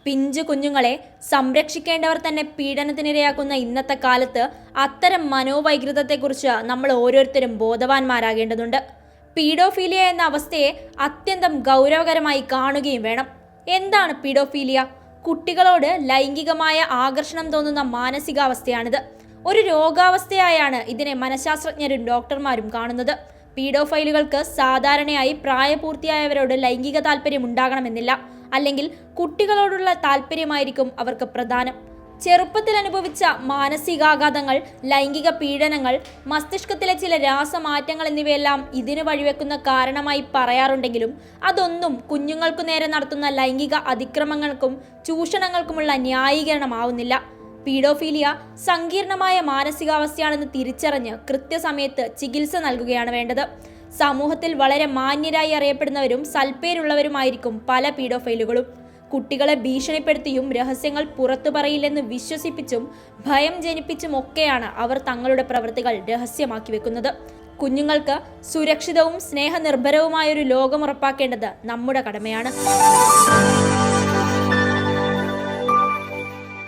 പിഞ്ചു കുഞ്ഞുങ്ങളെ സംരക്ഷിക്കേണ്ടവർ തന്നെ പീഡനത്തിനിരയാക്കുന്ന ഇന്നത്തെ കാലത്ത് അത്തരം മനോവൈകൃതത്തെക്കുറിച്ച് നമ്മൾ ഓരോരുത്തരും ബോധവാന്മാരാകേണ്ടതുണ്ട്. പീഡോഫീലിയ എന്ന അവസ്ഥയെ അത്യന്തം ഗൗരവകരമായി കാണുകയും വേണം. എന്താണ് പീഡോഫീലിയ? കുട്ടികളോട് ലൈംഗികമായ ആകർഷണം തോന്നുന്ന മാനസികാവസ്ഥയാണിത്. ഒരു രോഗാവസ്ഥയായാണ് ഇതിനെ മനഃശാസ്ത്രജ്ഞരും ഡോക്ടർമാരും കാണുന്നത്. പീഡോഫൈലുകൾക്ക് സാധാരണയായി പ്രായപൂർത്തിയായവരോട് ലൈംഗിക താല്പര്യം ഉണ്ടാകണമെന്നില്ല, അല്ലെങ്കിൽ കുട്ടികളോടുള്ള താല്പര്യമായിരിക്കും അവർക്ക് പ്രധാനം. ചെറുപ്പത്തിൽ അനുഭവിച്ച മാനസികാഘാതങ്ങൾ, ലൈംഗിക പീഡനങ്ങൾ, മസ്തിഷ്കത്തിലെ ചില രാസമാറ്റങ്ങൾ എന്നിവയെല്ലാം ഇതിന് വഴിവെക്കുന്ന കാരണമായി പറയാറുണ്ടെങ്കിലും അതൊന്നും കുഞ്ഞുങ്ങൾക്കു നേരെ നടത്തുന്ന ലൈംഗിക അതിക്രമങ്ങൾക്കും ചൂഷണങ്ങൾക്കുമുള്ള ന്യായീകരണമാവുന്നില്ല. പീഡോഫീലിയ സങ്കീർണമായ മാനസികാവസ്ഥയാണെന്ന് തിരിച്ചറിഞ്ഞ് കൃത്യസമയത്ത് ചികിത്സ നൽകുകയാണ് വേണ്ടത്. സമൂഹത്തിൽ വളരെ മാന്യരായി അറിയപ്പെടുന്നവരും സൽപ്പേരുള്ളവരുമായിരിക്കും പല പീഡോഫൈലുകളും. കുട്ടികളെ ഭീഷണിപ്പെടുത്തിയും രഹസ്യങ്ങൾ പുറത്തു പറയില്ലെന്ന് വിശ്വസിപ്പിച്ചും ഭയം ജനിപ്പിച്ചും ഒക്കെയാണ് അവർ തങ്ങളുടെ പ്രവൃത്തികൾ രഹസ്യമാക്കി വെക്കുന്നത്. കുഞ്ഞുങ്ങൾക്ക് സുരക്ഷിതവും സ്നേഹനിർഭരവുമായൊരു ലോകം ഉറപ്പാക്കേണ്ടത് നമ്മുടെ കടമയാണ്.